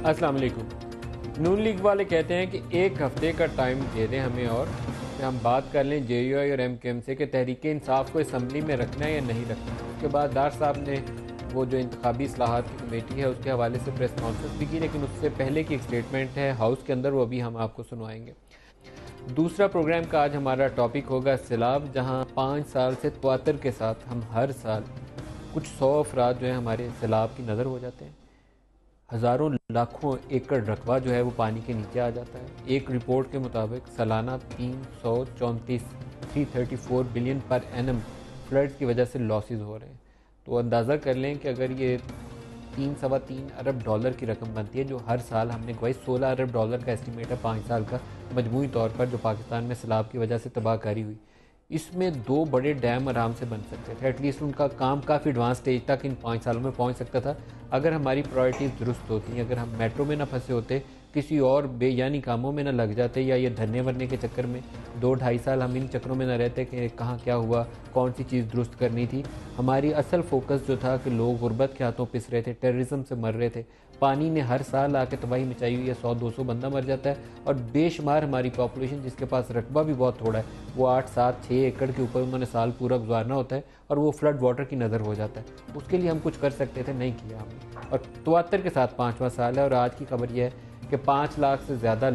السلام علیکم۔ نون لیگ والے کہتے ہیں کہ ایک ہفتے کا ٹائم دے دیں ہمیں اور کہ ہم بات کر لیں جے یو آئی اور ایم کیو ایم سے کہ تحریک انصاف کو اسمبلی میں رکھنا ہے یا نہیں رکھنا۔ اس کے بعد ڈار صاحب نے وہ جو انتخابی اصلاحات کی کمیٹی ہے اس کے حوالے سے پریس کانفرنس بھی کی، لیکن اس سے پہلے کی ایک سٹیٹمنٹ ہے ہاؤس کے اندر، وہ ابھی ہم آپ کو سنوائیں گے۔ دوسرا پروگرام کا آج ہمارا ٹاپک ہوگا سیلاب، جہاں 5 سال سے تواتر کے ساتھ ہم ہر سال کچھ 100 افراد جو ہیں ہمارے سیلاب کی نظر ہو جاتے ہیں۔ ہزاروں لاکھوں ایکڑ رقبہ جو ہے وہ پانی کے نیچے آ جاتا ہے۔ ایک رپورٹ کے مطابق سالانہ 334 بلین پر اینم فلڈز کی وجہ سے لاسز ہو رہے ہیں۔ تو اندازہ کر لیں کہ اگر یہ 3.3 ارب ڈالر کی رقم بنتی ہے جو ہر سال ہم نے گواہی 16 ارب ڈالر کا اسٹیمیٹ ہے 5 سال کا مجموعی طور پر جو پاکستان میں سیلاب کی وجہ سے تباہ کاری ہوئی، اس میں 2 بڑے ڈیم آرام سے بن سکتے تھے۔ ایٹ لیسٹ ان کا کام کافی ایڈوانس سٹیج تک ان 5 سالوں میں پہنچ سکتا تھا اگر ہماری پرائرٹیز درست ہوتی، اگر ہم میٹرو میں نہ پھنسے ہوتے، کسی اور بے یعنی کاموں میں نہ لگ جاتے، یا یہ دھرنے ورنے کے چکر میں 2-2.5 سال ہم ان چکروں میں نہ رہتے کہ کہاں کیا ہوا، کون سی چیز درست کرنی تھی۔ ہماری اصل فوکس جو تھا کہ لوگ غربت کے ہاتھوں پس رہے تھے، ٹیررزم سے مر رہے تھے، پانی نے ہر سال آ کے تباہی مچائی ہوئی ہے، 100-200 بندہ مر جاتا ہے، اور بے شمار ہماری پاپولیشن جس کے پاس رقبہ بھی بہت تھوڑا ہے، وہ 8-7-6 ایکڑ کے اوپر انہوں نے سال پورا گزارنا ہوتا ہے اور وہ فلڈ واٹر کی نظر ہو جاتا ہے۔ اس کے لیے ہم کچھ کر سکتے تھے، نہیں کیا ہم نے، اور تواتر کے ساتھ 5واں سال ہے۔ اور آج کی خبر یہ ہے کہ 5 لاکھ سے زیادہ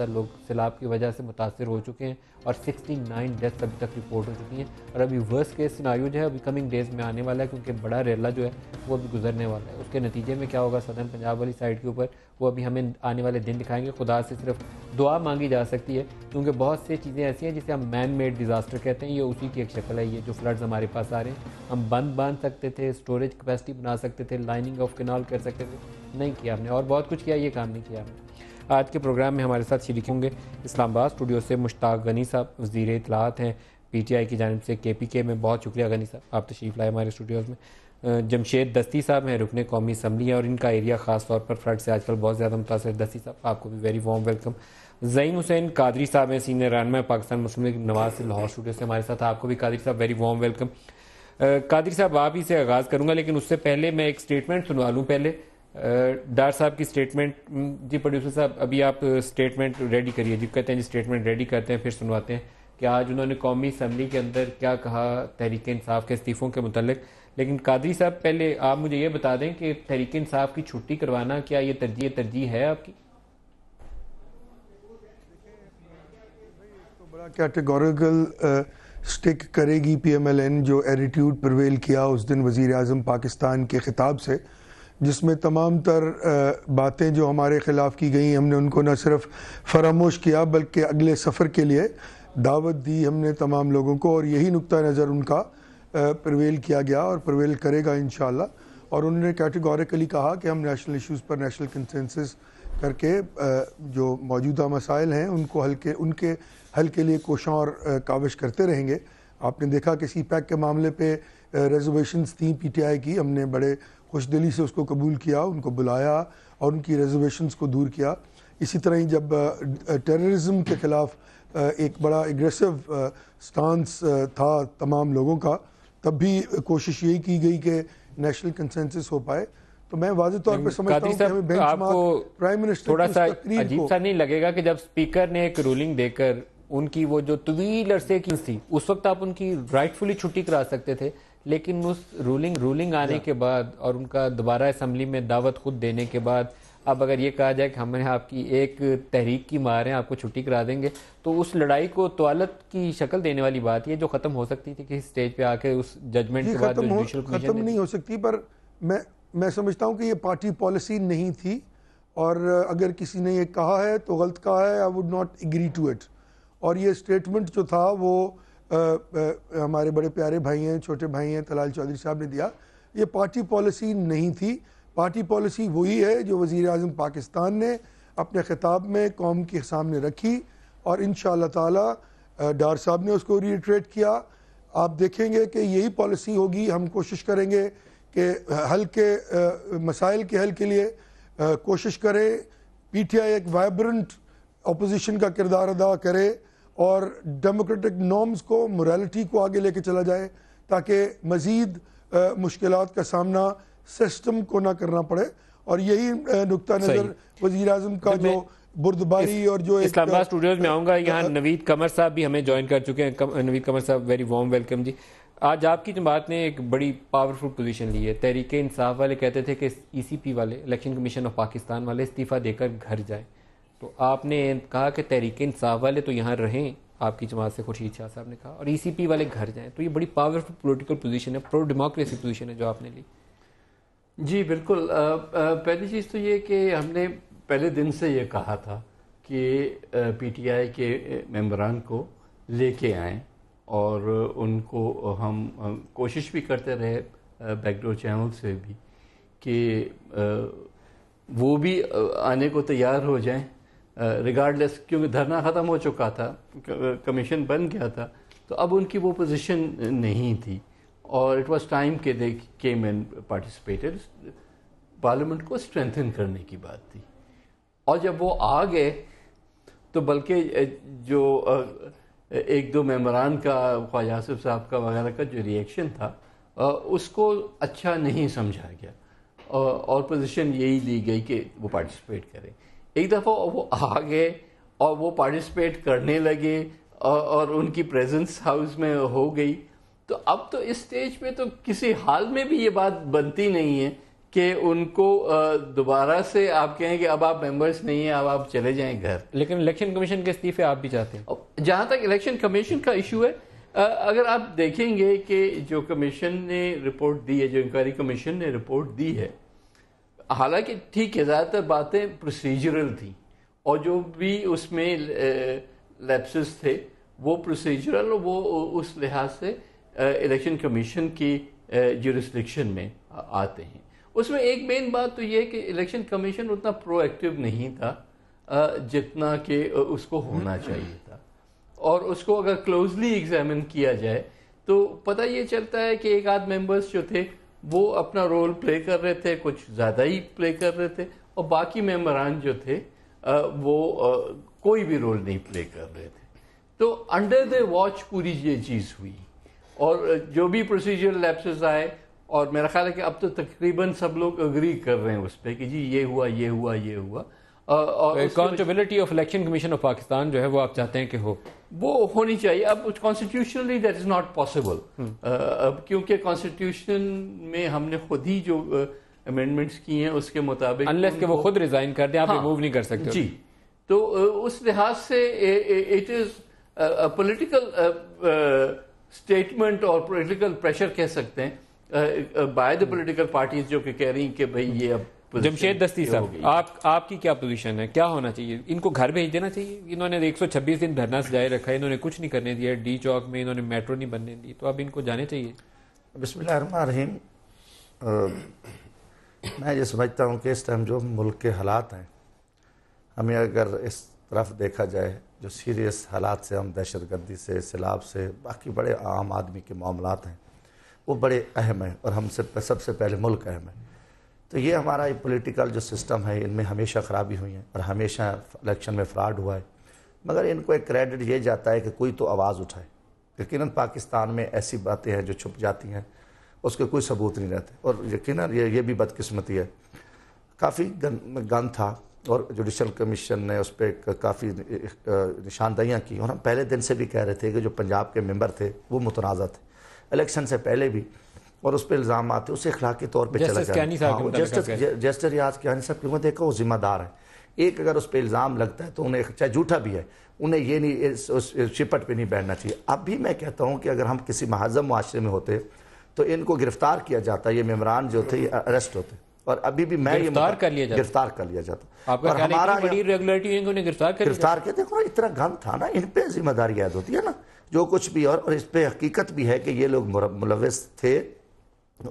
لوگ سیلاب کی وجہ سے متاثر ہو چکے ہیں اور 69 ڈیتھس ابھی تک رپورٹ ہو چکی ہیں، اور ابھی ورسٹ کیس سیناریو جو ہے ابھی کمنگ ڈیز میں آنے والا ہے، کیونکہ بڑا ریلا جو ہے وہ ابھی گزرنے والا ہے۔ اس کے نتیجے میں کیا ہوگا سدرن پنجاب والی سائڈ کے اوپر، وہ ابھی ہمیں آنے والے دن دکھائیں گے۔ خدا سے صرف دعا مانگی جا سکتی ہے، کیونکہ بہت سی چیزیں ایسی ہیں جسے ہم مین میڈ ڈیزاسٹر کہتے ہیں، یہ اسی کی ایک شکل ہے۔ یہ جو فلڈز ہمارے پاس آ رہے ہیں، ہم بند باندھ سکتے تھے، اسٹوریج کیپیسٹی بنا سکتے تھے، لائننگ آف کینال کر سکتے تھے، نہیں کیا ہم نے، اور بہت کچھ کیا، یہ کام نہیں کیا ہم نے۔ آج کے پروگرام میں ہمارے ساتھ شریک ہوں گے اسلام آباد اسٹوڈیو سے مشتاق غنی صاحب، وزیر اطلاعات ہیں پی ٹی آئی کی جانب سے کے پی کے میں۔ بہت شکریہ غنی صاحب، آپ تشریف لائے ہمارے اسٹوڈیوز میں۔ جمشید دستی صاحب ہیں، رکن قومی اسمبلی ہیں، اور ان کا ایریا خاص طور پر فلڈ سے آج کل بہت زیادہ متاثر ہے۔ دستی صاحب آپ کو بھی ویری وارم ویلکم۔ زعیم حسین قادری صاحب ہیں، سینئر رہنما پاکستان مسلم لیگ نواز سے لاہور اسٹوڈیو سے ہمارے ساتھ، آپ کو بھی قادری صاحب ویری وارم ویلکم۔ قادری صاحب آپ ہی سے آغاز کروں گا، لیکن اس سے پہلے میں ایک سٹیٹمنٹ سنوا لوں پہلے ڈار صاحب کی سٹیٹمنٹ۔ جی پروڈیوسر صاحب ابھی آپ سٹیٹمنٹ ریڈی کریے، جی کہتے ہیں جی سٹیٹمنٹ ریڈی کرتے ہیں پھر سنواتے ہیں کہ آج انہوں نے قومی اسمبلی کے اندر کیا کہا تحریک انصاف کے استعفوں کے متعلق۔ لیکن قادری صاحب پہلے آپ مجھے یہ بتا دیں کہ تحریک انصاف کی چھٹی کروانا کیا یہ ترجیح ہے آپ کی؟ تو بڑا کیٹیگوریکل سٹک کرے گی پی ایم ایل این جو ایٹیٹیوڈ پرویل کیا اس دن وزیر اعظم پاکستان کے خطاب سے، جس میں تمام تر باتیں جو ہمارے خلاف کی گئیں ہم نے ان کو نہ صرف فراموش کیا بلکہ اگلے سفر کے لیے دعوت دی ہم نے تمام لوگوں کو، اور یہی نقطہ نظر ان کا پرویل کیا گیا اور پرویل کرے گا انشاءاللہ۔ اور انہوں نے کیٹیگوریکلی کہا کہ ہم نیشنل ایشوز پر نیشنل کنسنسس کر کے جو موجودہ مسائل ہیں ان کے حل کے لیے کوشاں اور کاوش کرتے رہیں گے۔ آپ نے دیکھا کہ سی پیک کے معاملے پہ ریزرویشنز تھیں پی ٹی آئی کی، ہم نے بڑے خوش دلی سے اس کو قبول کیا، ان کو بلایا اور ان کی ریزرویشنز کو دور کیا۔ اسی طرح ہی جب ٹیررزم کے خلاف ایک بڑا اگریسو سٹانس تھا تمام لوگوں کا، تب بھی کوشش یہی کی گئی کہ نیشنل کنسنسس ہو پائے۔ تو میں واضح طور پہ سمجھتا ہوں کہ ہمیں بینچ مارک پرائم منسٹر تھوڑا سا عجیب سا نہیں لگے گا کہ جب اسپیکر نے ایک رولنگ دے کر ان کی وہ جو طویل عرصے کی تھی اس وقت آپ ان کی رائٹفلی چھٹی کرا سکتے تھے، لیکن اس رولنگ آنے کے بعد اور ان کا دوبارہ اسمبلی میں دعوت خود دینے کے بعد اب اگر یہ کہا جائے کہ ہم نے آپ کی ایک تحریک کی مار ہیں آپ کو چھٹی کرا دیں گے، تو اس لڑائی کو توالت کی شکل دینے والی بات یہ جو ختم ہو سکتی تھی کہ سٹیج پہ آ کے اس ججمنٹ کے بعد ختم نہیں ہو سکتی، پر میں سمجھتا ہوں کہ یہ پارٹی پالیسی نہیں تھی، اور اگر کسی نے یہ کہا ہے تو غلط کہا ہے، I would not agree to it۔ اور یہ سٹیٹمنٹ جو تھا وہ ہمارے بڑے پیارے بھائی ہیں، چھوٹے بھائی ہیں طلال چودھری صاحب نے دیا، یہ پارٹی پالیسی نہیں تھی۔ پارٹی پالیسی وہی ہے جو وزیر اعظم پاکستان نے اپنے خطاب میں قوم کے سامنے رکھی، اور انشاءاللہ تعالی ڈار صاحب نے اس کو ریٹریٹ کیا۔ آپ دیکھیں گے کہ یہی پالیسی ہوگی، ہم کوشش کریں گے کہ مسائل کے حل کے لیے کوشش کرے، پی ٹی آئی ایک وائبرنٹ اپوزیشن کا کردار ادا کرے اور ڈیموکریٹک نارمز کو، موریلٹی کو آگے لے کے چلا جائے، تاکہ مزید مشکلات کا سامنا سسٹم کو نہ کرنا پڑے۔ اور یہی نقطہ نظر وزیر اعظم کا جو بردباری اور جو اسلام آباد اسٹوڈیوز میں آؤں گا. یہاں نوید قمر صاحب بھی ہمیں جوائن کر چکے ہیں. نوید قمر صاحب ویری وارم ویلکم جی. آج آپ کی جماعت نے ایک بڑی پاورفل پوزیشن لی ہے. تحریک انصاف والے کہتے تھے کہ ای سی پی والے الیکشن کمیشن آف پاکستان والے استعفیٰ دے کر گھر جائیں, تو آپ نے کہا کہ تحریک انصاف والے تو یہاں رہیں, آپ کی جماعت سے خورشید شاہ صاحب نے کہا, اور ای سی پی والے گھر جائیں. تو یہ بڑی پاورفل پولیٹیکل پوزیشن ہے, پرو ڈیموکریسی پوزیشن ہے جو آپ نے لی. جی بالکل. پہلی چیز تو یہ کہ ہم نے پہلے دن سے یہ کہا تھا کہ پی ٹی آئی کے ممبران کو لے کے آئیں, اور ان کو ہم کوشش بھی کرتے رہے بیک ڈور چینل سے بھی کہ وہ بھی آنے کو تیار ہو جائیں ریگارڈلیس, کیونکہ دھرنا ختم ہو چکا تھا, کمیشن بن گیا تھا, تو اب ان کی وہ پوزیشن نہیں تھی, اور اٹ واز ٹائم کہ they came and participated. Parliament کو اسٹرینتھن کرنے کی بات تھی, اور جب وہ آ گئے تو بلکہ جو ایک دو ممبران کا, خواجہ آصف صاحب کا وغیرہ کا جو ریئیکشن تھا اس کو اچھا نہیں سمجھا گیا, اور پوزیشن یہی لی گئی کہ وہ پارٹیسپیٹ کریں. ایک دفعہ وہ آ گئے اور وہ پارٹیسپیٹ کرنے لگے اور ان کی پریزنس ہاؤس میں ہو گئی, تو اب تو اس سٹیج پہ تو کسی حال میں بھی یہ بات بنتی نہیں ہے کہ ان کو دوبارہ سے آپ کہیں کہ اب آپ ممبرس نہیں ہیں, اب آپ چلے جائیں گھر. لیکن الیکشن کمیشن کے استعفے آپ بھی چاہتے ہیں. جہاں تک الیکشن کمیشن کا ایشو ہے, اگر آپ دیکھیں گے کہ جو کمیشن نے رپورٹ دی ہے, جو انکوائری کمیشن نے رپورٹ دی ہے, حالانکہ ٹھیک ہے زیادہ تر باتیں پروسیجرل تھیں, اور جو بھی اس میں لیپسز تھے وہ پروسیجرل, وہ اس لحاظ سے الیکشن کمیشن کی جورسڈکشن میں آتے ہیں. اس میں ایک مین بات تو یہ کہ الیکشن کمیشن اتنا پرو ایکٹیو نہیں تھا جتنا کہ اس کو ہونا چاہیے تھا, اور اس کو اگر کلوزلی ایگزامن کیا جائے تو پتہ یہ چلتا ہے کہ ایک آدھ ممبرس جو تھے وہ اپنا رول پلے کر رہے تھے, کچھ زیادہ ہی پلے کر رہے تھے, اور باقی ممبران جو تھے وہ کوئی بھی رول نہیں پلے کر رہے تھے. تو انڈر دا واچ پوری یہ چیز ہوئی, اور جو بھی پروسیجر لیپسز آئے, اور میرا خیال ہے کہ اب تو تقریباً سب لوگ اگری کر رہے ہیں اس پہ کہ جی یہ ہوا یہ ہوا یہ ہوا, اور accountability of election commission of Pakistan جو ہے وہ آپ چاہتے ہیں کہ وہ ہونی چاہیے. اب constitutionally that is not possible, کیونکہ کانسٹیٹیوشن میں ہم نے خود ہی جو امینڈمنٹس کی ہیں اس کے مطابق, انلیس کہ وہ خود ریزائن کر دیں, آپ ریموو نہیں کر سکتے. جی, تو اس لحاظ سے اٹ از پولیٹیکل اسٹیٹمنٹ اور پولیٹیکل پریشر کہہ سکتے ہیں بائی دا پولیٹیکل پارٹیز جو کہ کہہ رہی ہیں کہ بھئی یہ اب. جمشید دستی صاحب, آپ کی کیا پوزیشن ہے, کیا ہونا چاہیے؟ ان کو گھر بھیج دینا چاہیے؟ انہوں نے 126 دن دھرنا سجائے رکھا ہے, انہوں نے کچھ نہیں کرنے دیا, ڈی چوک میں انہوں نے میٹرو نہیں بننے دی, تو اب ان کو جانے چاہیے. بسم اللہ الرحمن الرحیم. میں یہ سمجھتا ہوں کہ اس ٹائم جو ملک کے حالات ہیں, ہمیں اگر اس طرف دیکھا جائے جو سیریس حالات سے, ہم دہشت گردی سے, سیلاب سے, باقی بڑے عام آدمی کے معاملات ہیں وہ بڑے اہم ہیں, اور ہم سے سب سے پہلے ملک اہم ہے. تو یہ ہمارا پولیٹیکل جو سسٹم ہے ان میں ہمیشہ خرابی ہوئی ہیں, اور ہمیشہ الیکشن میں فراڈ ہوا ہے, مگر ان کو ایک کریڈٹ یہ جاتا ہے کہ کوئی تو آواز اٹھائے. یقیناً پاکستان میں ایسی باتیں ہیں جو چھپ جاتی ہیں, اس کے کوئی ثبوت نہیں رہتے, اور یقیناً یہ بھی بدقسمتی ہے. کافی گن تھا, اور جوڈیشل کمیشن نے اس پہ کافی نشاندہیاں کی, اور ہم پہلے دن سے بھی کہہ رہے تھے کہ جو پنجاب کے ممبر تھے وہ متنازع تھے الیکشن سے پہلے بھی, اور اس پہ الزامات تھے, اسے اخلاقی طور پہ چلا جائے. جسٹس ریاض کیانی صاحب کی دیکھا وہ ذمہ دار ہے. ایک اگر اس پہ الزام لگتا ہے تو انہیں, چاہے جھوٹا بھی ہے, انہیں یہ نہیں اس شپٹ پہ نہیں بیٹھنا چاہیے. اب بھی میں کہتا ہوں کہ اگر ہم کسی مہذب معاشرے میں ہوتے تو ان کو گرفتار کیا جاتا, یہ ممبران جو تھے یہ اریسٹ ہوتے, اور ابھی بھی میں گرفتار کر لیا جاتا. اور ہمارا بڑی ریگولیٹری انہوں نے گرفتار کیا. دیکھو اتنا گن تھا نا, ان پہ ذمہ داری عائد ہوتی ہے نا جو کچھ بھی, اور اس پہ حقیقت بھی ہے کہ یہ لوگ ملوث تھے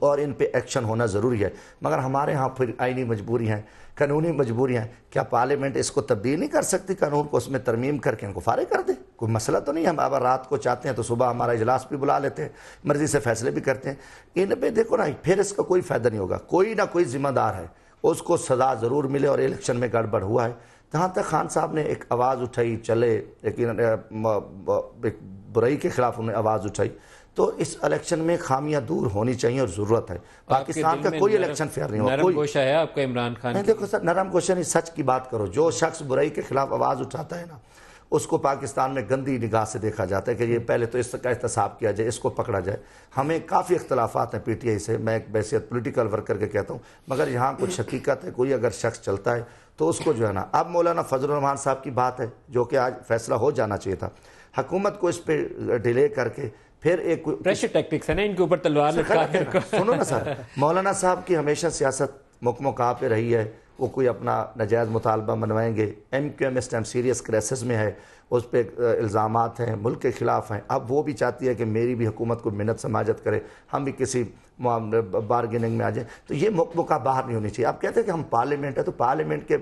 اور ان پہ ایکشن ہونا ضروری ہے. مگر ہمارے ہاں پھر آئینی مجبوری ہیں, قانونی مجبوری ہیں. کیا پارلیمنٹ اس کو تبدیل نہیں کر سکتی قانون کو, اس میں ترمیم کر کے ان کو فارغ کر دے؟ کوئی مسئلہ تو نہیں. ہم اب رات کو چاہتے ہیں تو صبح ہمارا اجلاس بھی بلا لیتے ہیں, مرضی سے فیصلے بھی کرتے ہیں. ان پہ دیکھو نا, پھر اس کا کوئی فائدہ نہیں ہوگا. کوئی نہ کوئی ذمہ دار ہے, اس کو سزا ضرور ملے, اور الیکشن میں گڑبڑ ہوا ہے. جہاں تک خان صاحب نے ایک آواز اٹھائی, چلے, لیکن برائی کے خلاف انہیں آواز اٹھائی, تو اس الیکشن میں خامیاں دور ہونی چاہیے اور ضرورت ہے. پاکستان کا کوئی الیکشن فیئر نہیں ہوگا. نرم گوشہ ہے آپ کا عمران خان؟ دیکھو سر، نرم گوشہ نہیں، سچ کی بات کرو. جو شخص برائی کے خلاف آواز اٹھاتا ہے نا، اس کو پاکستان میں گندی نگاہ سے دیکھا جاتا ہے کہ یہ پہلے تو اس کا احتساب کیا جائے، اس کو پکڑا جائے. ہمیں کافی اختلافات ہیں پی ٹی آئی سے، میں ایک بحیثیت پولیٹیکل ورکر کے کہتا ہوں، مگر یہاں کچھ حقیقت ہے. کوئی اگر شخص چلتا ہے تو اس کو جو ہے نا، اب مولانا فضل الرحمان صاحب کی بات ہے جو کہ آج فیصلہ ہو جانا چاہیے تھا. حکومت کو اس پہ ڈیلے کر کے پھر ایک پریشر ٹیکٹکس ہے نا ان کے اوپر تلوار لٹکا کے. سنو نا سر، مولانا صاحب کی ہمیشہ سیاست مکمکا پہ رہی ہے. وہ کوئی اپنا ناجائز مطالبہ منوائیں گے. ایم کیو ایم اس ٹائم سیریس کرائسس میں ہے، اس پہ الزامات ہیں، ملک کے خلاف ہیں. اب وہ بھی چاہتی ہے کہ میری بھی حکومت کو منت سماجت کرے، ہم بھی کسی بارگیننگ میں آ جائیں. تو یہ مکمکا باہر نہیں ہونی چاہیے. آپ کہتے ہیں کہ ہم پارلیمنٹ ہے، تو پارلیمنٹ کے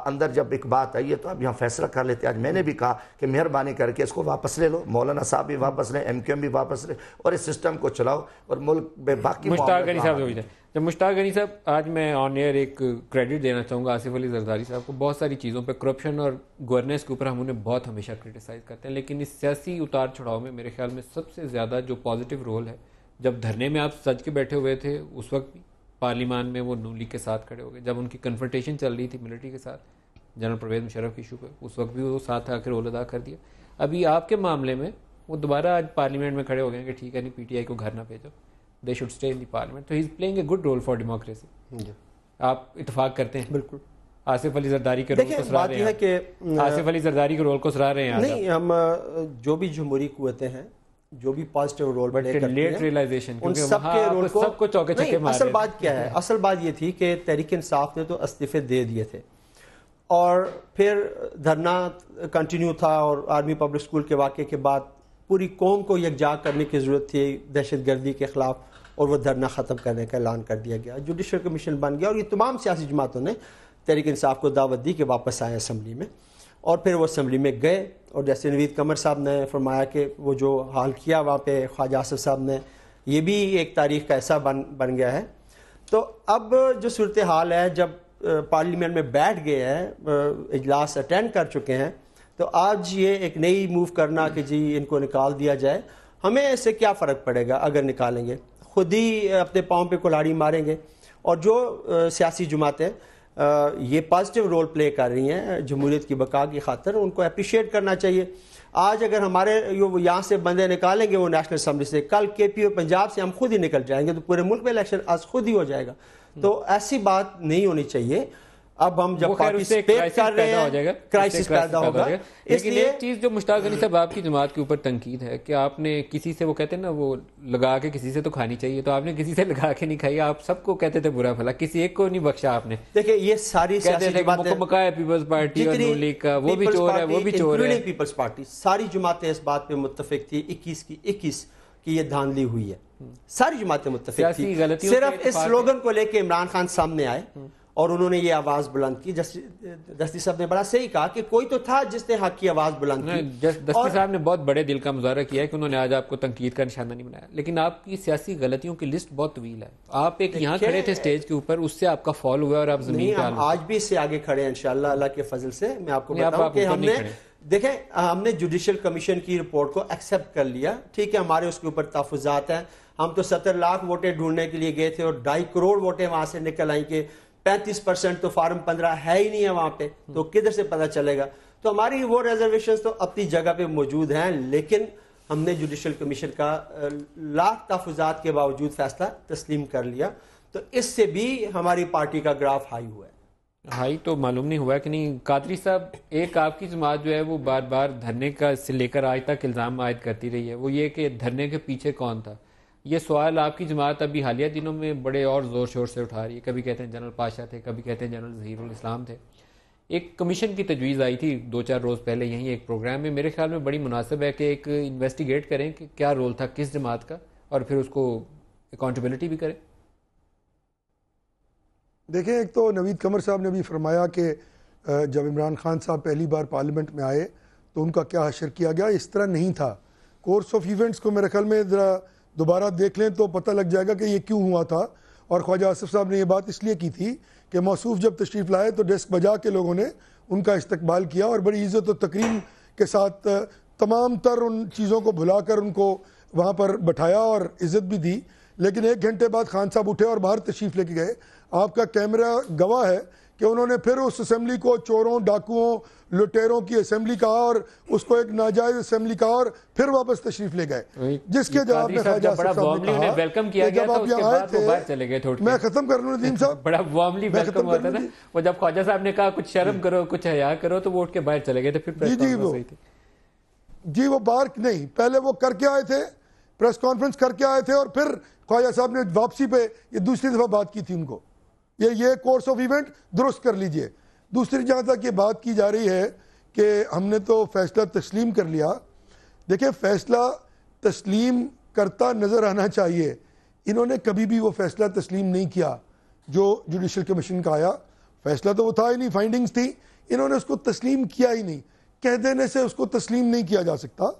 اندر جب ایک بات آئی ہے تو آپ یہاں فیصلہ کر لیتے. آج میں نے بھی کہا کہ مہربانی کر کے اس کو واپس لے لو، مولانا صاحب بھی واپس لیں، ایم کیو ایم بھی واپس لیں، اور اس سسٹم کو چلاؤ اور ملک میں باقی مشتاق غنی صاحب جب مشتاق غنی صاحب، آج میں آن ایئر ایک کریڈٹ دینا چاہوں گا آصف علی زرداری صاحب کو. بہت ساری چیزوں پہ، کرپشن اور گورننس کے اوپر ہم انہیں بہت ہمیشہ کرٹیسائز کرتے ہیں، لیکن اس سیاسی اتار چڑھاؤ میں میرے خیال میں سب سے زیادہ جو پازیٹیو رول ہے، جب دھرنے میں آپ سج کے بیٹھے ہوئے تھے اس وقت بھی پارلیمان میں وہ نون لیگ کے ساتھ کھڑے ہو گئے. جب ان کی کنفرنٹیشن چل رہی تھی ملٹری کے ساتھ جنرل پرویز مشرف کی ایشو پہ، اس وقت بھی وہ ساتھ آ کے رول ادا کر دیا. ابھی آپ کے معاملے میں وہ دوبارہ آج پارلیمنٹ میں کھڑے ہو گئے کہ ٹھیک ہے، نہیں پی ٹی آئی کو گھر نہ بھیجو، they should stay in the parliament. تو he is playing a good role for democracy. آپ اتفاق کرتے ہیں؟ بالکل. آصف علی زرداری کے رول کو سراہ رہے ہیں، آصف علی زرداری کے رول کو سراہ رہے ہیں. نہیں، ہم جو بھی جمہوری قوتیں ہیں جو بھی پازیٹیو رول پلے کرتی ہیں ان سب کے رول کو سب کو چوکے چھکے مارے. اصل بات کیا ہے؟ اصل بات یہ تھی کہ تحریک انصاف نے تو استعفے دے دیے تھے اور پھر دھرنا کنٹینیو تھا، اور آرمی پبلک اسکول کے واقعے کے بعد پوری قوم کو یکجا کرنے کی ضرورت تھی دہشت گردی کے خلاف، اور وہ دھرنا ختم کرنے کا اعلان کر دیا گیا. جوڈیشل کمیشن بن گیا اور یہ تمام سیاسی جماعتوں نے تحریک انصاف کو دعوت دی کہ واپس آئیں اسمبلی میں، اور پھر وہ اسمبلی میں گئے. اور جیسے نوید قمر صاحب نے فرمایا کہ وہ جو حال کیا وہاں پہ خواجہ آصف صاحب نے، یہ بھی ایک تاریخ کا حصہ بن گیا ہے. تو اب جو صورتحال ہے، جب پارلیمنٹ میں بیٹھ گئے ہیں، اجلاس اٹینڈ کر چکے ہیں، تو آج یہ ایک نئی موو کرنا کہ جی ان کو نکال دیا جائے، ہمیں اس سے کیا فرق پڑے گا؟ اگر نکالیں گے خود ہی اپنے پاؤں پہ کلاڑی ماریں گے. اور جو سیاسی جماعتیں یہ پازیٹیو رول پلے کر رہی ہیں جمہوریت کی بقا کی خاطر، ان کو اپریشیٹ کرنا چاہیے. آج اگر ہمارے یہاں سے بندے نکالیں گے وہ نیشنل اسمبلی سے، کل کے پی او پنجاب سے ہم خود ہی نکل جائیں گے، تو پورے ملک میں الیکشن آج خود ہی ہو جائے گا. تو ایسی بات نہیں ہونی چاہیے. اب ہم جب پارٹیسپیٹ کر رہے ہیں کرائسس پیدا ہوگا. لیکن ایک چیز جو مشتاق غنی صاحب آپ کی جماعت کے اوپر تنقید ہے کہ آپ نے کسی سے، وہ کہتے ہیں نا وہ لگا کے کسی سے تو کھانی چاہیے، تو آپ نے کسی سے لگا کے نہیں کھائی. آپ سب کو کہتے تھے برا بھلا، کسی ایک کو نہیں بخشا آپ نے. دیکھیں یہ ساری سیاسی جماعتیں، مکمکا پیپلز پارٹی اور نون لیگ کا، وہ بھی چور ہے، وہ بھی چور ہے. پیپلز پارٹی، ساری جماعتیں اس بات پہ متفق تھی 21 کی یہ دھاندلی ہوئی ہے. ساری جماعتیں متفق تھی. صرف اس سلوگن کو لے کے عمران خان سامنے آئے اور انہوں نے یہ آواز بلند کی. دستی صاحب نے بڑا صحیح کہا کہ کوئی تو تھا جس نے حق کی آواز بلند کی. دستی صاحب نے بہت بڑے دل کا مظاہرہ کیا ہے کہ انہوں نے آج آپ کو تنقید کا نشانہ نہیں بنایا، لیکن آپ کی سیاسی غلطیوں کی لسٹ بہت طویل ہے. آپ ایک یہاں کھڑے تھے سٹیج کے اوپر، اس سے آپ کا فال ہوا اور آپ زمین پہ ہم آج بھی اس سے آگے کھڑے ہیں انشاءاللہ اللہ کے فضل سے. میں آپ کو بتاؤں کہ ہم نے دیکھیں، ہم نے جوڈیشل کمیشن کی رپورٹ کو ایکسیپٹ کر لیا، ٹھیک ہے، ہمارے اس کے اوپر تحفظات ہیں. ہم تو 70 لاکھ ووٹیں ڈھونڈنے کے لیے گئے تھے اور 2.5 کروڑ ووٹیں وہاں سے نکل آئیں کہ 35% تو فارم 15 ہے ہی نہیں ہے وہاں پہ، تو کدھر سے پتہ چلے گا؟ تو ہماری وہ ریزرویشنز تو اپنی جگہ پہ موجود ہیں، لیکن ہم نے جوڈیشل کمیشن کا لاکھ تحفظات کے باوجود فیصلہ تسلیم کر لیا. تو اس سے بھی ہماری پارٹی کا گراف ہائی ہوا ہے. ہائی تو معلوم نہیں ہوا کہ نہیں. قادری صاحب، ایک آپ کی جماعت جو ہے وہ بار بار دھرنے کا سے لے کر آج تک الزام عائد کرتی رہی ہے، وہ یہ کہ دھرنے کے پیچھے کون تھا. یہ سوال آپ کی جماعت ابھی حالیہ دنوں میں بڑے اور زور شور سے اٹھا رہی ہے. کبھی کہتے ہیں جنرل پاشا تھے، کبھی کہتے ہیں جنرل ظہیر الاسلام تھے. ایک کمیشن کی تجویز آئی تھی 2-4 روز پہلے یہیں ایک پروگرام میں، میرے خیال میں بڑی مناسب ہے کہ ایک انویسٹیگیٹ کریں کہ کیا رول تھا کس جماعت کا، اور پھر اس کو اکاؤنٹیبلٹی بھی کریں. دیکھیں، ایک تو نوید قمر صاحب نے بھی فرمایا کہ جب عمران خان صاحب پہلی بار پارلیمنٹ میں آئے تو ان کا کیا حشر کیا گیا. اس طرح نہیں تھا. کورس آف ایونٹس کو میرے خیال میں ذرا دوبارہ دیکھ لیں تو پتہ لگ جائے گا کہ یہ کیوں ہوا تھا. اور خواجہ آصف صاحب نے یہ بات اس لیے کی تھی کہ موصوف جب تشریف لائے تو ڈیسک بجا کے لوگوں نے ان کا استقبال کیا اور بڑی عزت و تکریم کے ساتھ تمام تر ان چیزوں کو بھلا کر ان کو وہاں پر بٹھایا اور عزت بھی دی، لیکن 1 گھنٹے بعد خان صاحب اٹھے اور باہر تشریف لے کے گئے. آپ کا کیمرہ گواہ ہے کہ انہوں نے پھر اس اسمبلی کو چوروں، ڈاکوؤں، لٹیروں کی اسمبلی کہا اور اس کو ایک ناجائز اسمبلی کہا اور پھر واپس تشریف لے گئے، جس کے جواب میں خواجہ آصف صاحب نے کہا کہ جب آپ یہاں آئے تھے، میں ختم کر لوں ندیم صاحب، بڑا وارملی ویلکم ہوا تھا نا وہ، جب خواجہ صاحب نے کہا کچھ شرم کرو، کچھ حیا کرو، تو وہ اٹھ کے باہر چلے گئے تھے. پھر پریس کانفرنس ہوئی تھی. جی وہ باہر نہیں، پہلے وہ کر کے آئے تھے، پریس کانفرنس کر کے آئے تھے، اور پھر خواجہ صاحب نے واپسی پہ یہ دوسری دفعہ بات کی تھی ان کو، یہ کورس آف ایونٹ درست کر لیجئے. دوسری جہاں تک یہ بات کی جا رہی ہے کہ ہم نے تو فیصلہ تسلیم کر لیا، دیکھیں فیصلہ تسلیم کرتا نظر آنا چاہیے. انہوں نے کبھی بھی وہ فیصلہ تسلیم نہیں کیا جو جوڈیشل کمیشن کا آیا. فیصلہ تو وہ تھا ہی نہیں، فائنڈنگز تھی، انہوں نے اس کو تسلیم کیا ہی نہیں. کہہ دینے سے اس کو تسلیم نہیں کیا جا سکتا.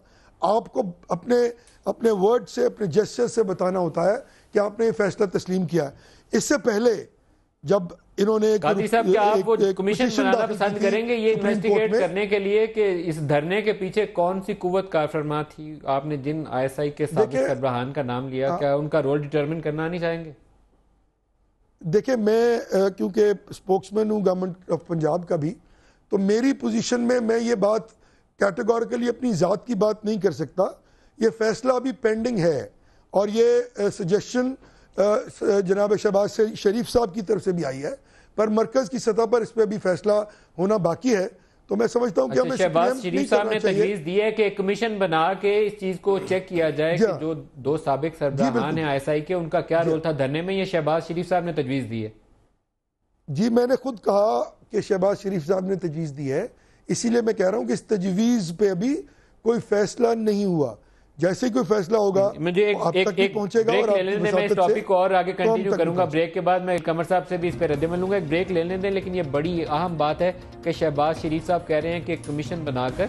آپ کو اپنے ورڈ سے، اپنے جسچر سے بتانا ہوتا ہے کہ آپ نے یہ فیصلہ تسلیم کیا ہے. اس سے پہلے جب انہوں نے قادری صاحب کیا آپ وہ کمیشن بنانا پسند کریں گے یہ انویسٹیگیٹ کرنے کے لیے کہ اس دھرنے کے پیچھے کون سی قوت کار فرما تھی؟ آپ نے جن ISI کے سابق سربراہان کا نام لیا، کیا ان کا رول ڈٹرمن کرنا نہیں چاہیں گے؟ دیکھیں میں کیونکہ اسپوکس مین ہوں گورنمنٹ آف پنجاب کا بھی، تو میری پوزیشن میں یہ بات کیٹیگوریکلی اپنی ذات کی بات نہیں کر سکتا. یہ فیصلہ ابھی پینڈنگ ہے اور یہ سجیشن جناب شہباز شریف صاحب کی طرف سے بھی آئی ہے، پر مرکز کی سطح پر اس پہ بھی فیصلہ ہونا باقی ہے. تو میں سمجھتا ہوں کہ ہمیں شہباز شریف صاحب نے تجویز دی ہے کہ ایک کمیشن بنا کے اس چیز کو چیک کیا جائے کہ جو 2 سابق سربراہان ہیں ISI کے، ان کا کیا رول تھا دھرنے میں. یہ شہباز شریف صاحب نے تجویز دی ہے. جی میں نے خود کہا کہ شہباز شریف صاحب نے تجویز دی ہے، اسی لیے میں کہہ رہا ہوں کہ اس تجویز پہ ابھی کوئی فیصلہ نہیں ہوا. جیسے کوئی فیصلہ ہوگا آپ تک بھی پہنچے گا. اور میں اس ٹاپک کو اور آگے کنٹینیو کروں گا. بریک کے بعد میں قمر صاحب سے بھی اس پہ رد عمل لوں گا. ایک بریک لینے دیں. لیکن یہ بڑی اہم بات ہے کہ شہباز شریف صاحب کہہ رہے ہیں کہ ایک کمیشن بنا کر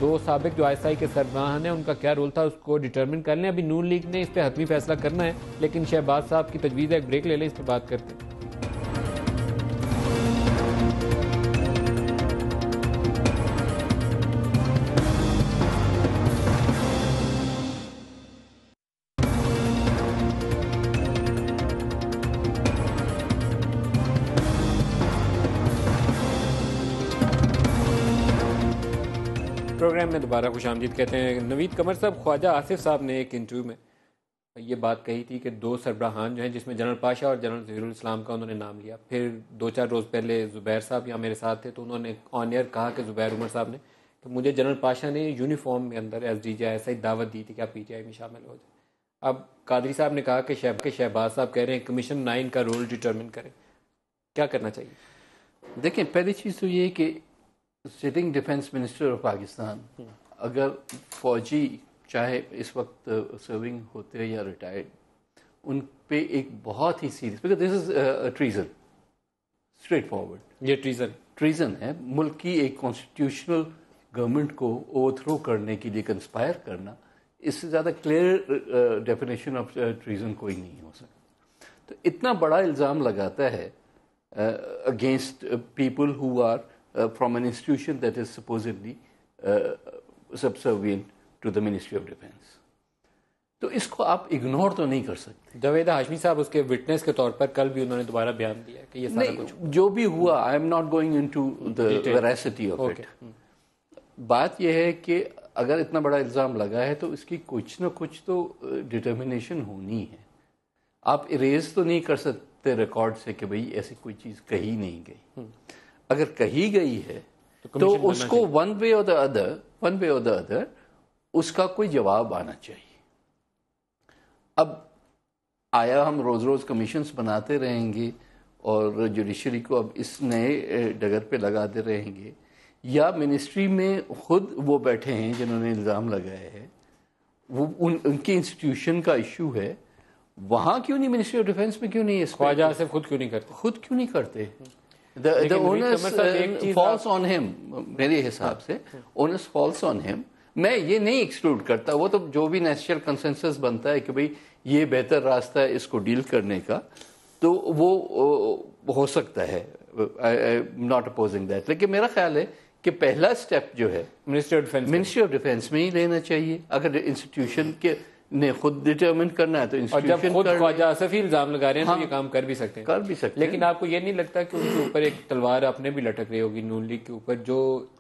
2 سابق جو ISI کے سربراہان ہیں ان کا کیا رول تھا اس کو ڈٹرمن کر لیں. ابھی نون لیگ نے اس پہ حتمی فیصلہ کرنا ہے، لیکن شہباز صاحب کی تجویز ہے. ایک بریک لے لیں، اس پہ بات کرتے ہیں. پروگرام میں دوبارہ خوش آمدید کہتے ہیں. نوید قمر صاحب، خواجہ آصف صاحب نے ایک انٹرویو میں یہ بات کہی تھی کہ 2 سربراہان جو ہیں، جس میں جنرل پاشا اور جنرل ظہیر الاسلام کا انہوں نے نام لیا. پھر 2-4 روز پہلے زبیر صاحب یہاں میرے ساتھ تھے تو انہوں نے آن ایئر کہا کہ زبیر عمر صاحب نے کہ مجھے جنرل پاشا نے یونیفارم میں اندر SDJ ایسا ہی دعوت دی تھی کہ آپ PTI میں شامل ہو جائیں. اب قادری صاحب نے کہا کہ شہباز صاحب کہہ رہے ہیں کمیشن 9 کا رول ڈٹرمن کریں. کیا کرنا چاہیے؟ دیکھیں پہلی چیز تو یہ کہ sitting defence minister of Pakistan اگر فوجی چاہے اس وقت سرونگ ہوتے ہیں یا ریٹائرڈ، ان پہ ایک بہت ہی serious, because this is treason, straightforward. یہ ٹریزن ہے. ملک کی ایک کانسٹیٹیوشنل گورنمنٹ کو اوور تھرو کرنے کے لیے کنسپائر کرنا، اس سے زیادہ کلیئر ڈیفینیشن آف ٹریزن کوئی نہیں ہو سکتا. تو اتنا بڑا الزام لگاتا ہے against people who are from an institution that is supposedly subservient to the Ministry of Defense. تو اس کو آپ اگنور تو نہیں کر سکتے. جاوید ہاشمی صاحب اس کے وٹنس کے طور پر کل بھی انہوں نے دوبارہ بیان دیا کہ یہ سارا کچھ جو بھی ہوا، I am not going into the veracity of it. بات یہ ہے کہ اگر اتنا بڑا الزام لگا ہے تو اس کی کچھ نہ کچھ تو ڈٹرمنیشن ہونی ہے. آپ اریز تو نہیں کر سکتے ریکارڈ سے کہ بھئی ایسی کوئی چیز کہی نہیں گئی. اگر کہی گئی ہے تو اس کو ون وے اور دا ادر اس کا کوئی جواب آنا چاہیے. اب آیا ہم روز روز کمیشنز بناتے رہیں گے اور جوڈیشری کو اب اس نئے ڈگر پہ لگاتے رہیں گے، یا منسٹری میں خود وہ بیٹھے ہیں جنہوں نے الزام لگائے ہے، وہ ان کی انسٹیٹیوشن کا ایشو ہے، وہاں کیوں نہیں منسٹری آف ڈیفینس میں کیوں نہیں؟ خواجہ آصف خود کیوں نہیں کرتے؟ The onus falls on him. میرے حساب سے onus falls on him. میں یہ نہیں ایکسکلوڈ کرتا، وہ تو جو بھی نیشنل کنسنسس بنتا ہے کہ بھئی یہ بہتر راستہ ہے اس کو ڈیل کرنے کا، تو وہ ہو سکتا ہے. Not opposing that. لیکن میرا خیال ہے کہ پہلا سٹیپ جو ہے منسٹری آف ڈیفینس میں ہی لینا چاہیے. اگر انسٹیٹیوشن کے نہیں خود ڈٹرمن کرنا ہے تو اور جب انسٹیٹیوشن خود خواجہ آصفی الزام لگا رہے ہیں تو یہ کام کر بھی سکتے ہیں. کر بھی سکتے ہیں. لیکن آپ کو یہ نہیں لگتا کہ ان کے اوپر ایک تلوار اپنے بھی لٹک رہی ہوگی نون لیگ کے اوپر؟ جو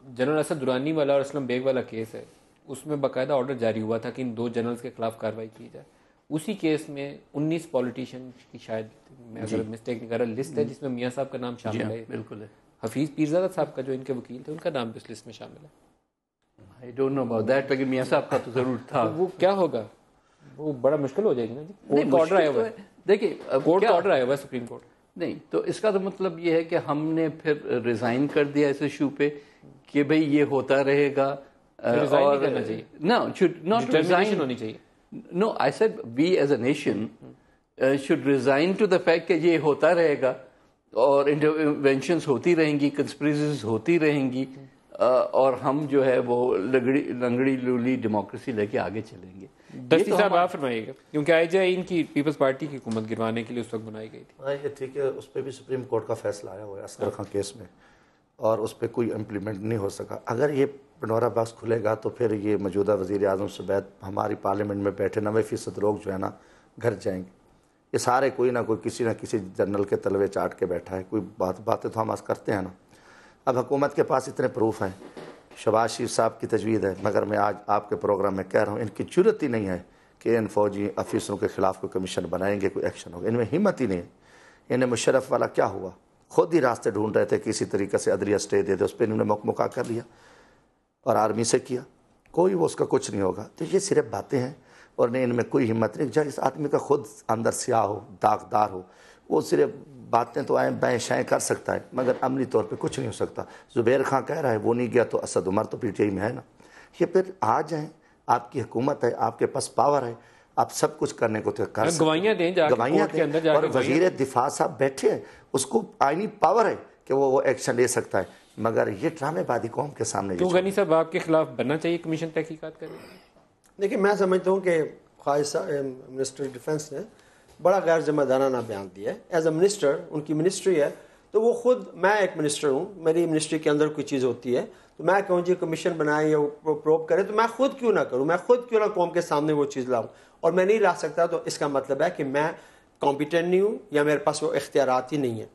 جنرل اسد درانی والا اور اسلم بیگ والا کیس ہے اس میں باقاعدہ آرڈر جاری ہوا تھا کہ ان 2 جنرلز کے خلاف کارروائی کی جائے. اسی کیس میں 19 پولیٹیشین کی شاید میں اگر مسٹیک نہیں کر رہا لسٹ ہے جس میں میاں صاحب کا نام شامل ہے. بالکل ہے. حفیظ پیرزادہ صاحب کا جو ان کے وکیل تھے ان کا نام بھی اس لسٹ میں شامل ہے. I don't know about that لیکن میاں صاحب کا تو ضرور تھا. وہ کیا ہوگا؟ وہ بڑا مشکل ہو جائے گی نا جی. کورٹ کا آرڈر آیا ہوا ہے. دیکھیے کورٹ کا آرڈر آیا ہوا ہے سپریم کورٹ. نہیں تو اس کا تو مطلب یہ ہے کہ ہم نے پھر ریزائن کر دیا اس ایشو پہ کہ بھئی یہ ہوتا رہے گا. ریزائن نہیں کرنا چاہیے. No, should not resign. ہونی چاہیے. No, I said we as a nation should resign to the fact کہ یہ ہوتا رہے گا اور انٹرونشنز ہوتی رہیں گی, کنسپریسیز ہوتی رہیں گی اور ہم جو ہے وہ لنگڑی لولی ڈیموکریسی لے کے آگے چلیں گے. دستی صاحب آپ فرمائیے گا کیونکہ آئی جے آئی ان کی پیپلز پارٹی کی حکومت گروانے کے لیے اس وقت بنائی گئی تھی. ہاں یہ ٹھیک ہے, اس پہ بھی سپریم کورٹ کا فیصلہ آیا ہوا ہے اصغر خان کیس میں اور اس پہ کوئی امپلیمنٹ نہیں ہو سکا. اگر یہ پنڈورا باکس کھلے گا تو پھر یہ موجودہ وزیر اعظم سے بعد ہماری پارلیمنٹ میں بیٹھے 90% لوگ جو ہے نا گھر جائیں گے. یہ سارے کوئی نہ کوئی کسی نہ کسی جنرل کے تلوے چاٹ کے بیٹھا ہے. کوئی باتیں تو ہم کرتے ہیں نا. اب حکومت کے پاس اتنے پروف ہیں. شہباز شریف صاحب کی تجویز ہے مگر میں آج آپ کے پروگرام میں کہہ رہا ہوں ان کی جرت ہی نہیں ہے کہ ان فوجی افیسروں کے خلاف کوئی کمیشن بنائیں گے, کوئی ایکشن ہوگا. ان میں ہمت ہی نہیں ہے. انہیں مشرف والا کیا ہوا, خود ہی راستے ڈھونڈ رہے تھے کسی طریقے سے عدلیہ اسٹے دے دے, اس پہ انہوں نے مکمکا کر لیا اور آرمی سے کیا. کوئی وہ اس کا کچھ نہیں ہوگا. تو یہ صرف باتیں ہیں اور نہیں ان میں کوئی ہمت نہیں. جب اس آدمی کا خود اندر سیاہ ہو, داغدار ہو, وہ صرف باتیں تو آئیں بائیں شائیں کر سکتا ہے مگر عملی طور پہ کچھ نہیں ہو سکتا. زبیر خان کہہ رہا ہے وہ نہیں گیا تو اسد عمر تو پی ٹی آئی میں ہے نا. یہ پھر آ جائیں, آپ کی حکومت ہے, آپ کے پاس پاور ہے, آپ سب کچھ کرنے کو کر سکتے. گواہیاں دیں, گواہیاں دیں. اور وزیر دفاع صاحب بیٹھے ہیں, اس کو آئینی پاور ہے کہ وہ ایکشن لے سکتا ہے مگر یہ ڈرامے بادی قوم کے سامنے. کیوں غنی صاحب آپ کے خلاف بننا چاہیے کمیشن تحقیقات کرے؟ دیکھیں میں سمجھتا ہوں کہ خواجہ منسٹر ڈیفنس نے بڑا غیر ذمہ دارانہ بیان دیا ہے. ایز اے منسٹر, ان کی منسٹری ہے تو وہ خود, میں ایک منسٹر ہوں, میری منسٹری کے اندر کوئی چیز ہوتی ہے تو میں کہوں جی کمیشن بنائے یا پروب کرے تو میں خود کیوں نہ کروں, میں خود کیوں نہ قوم کے سامنے وہ چیز لاؤں. اور میں نہیں لا سکتا تو اس کا مطلب ہے کہ میں کمپیٹنٹ نہیں ہوں یا میرے پاس وہ اختیارات ہی نہیں ہیں.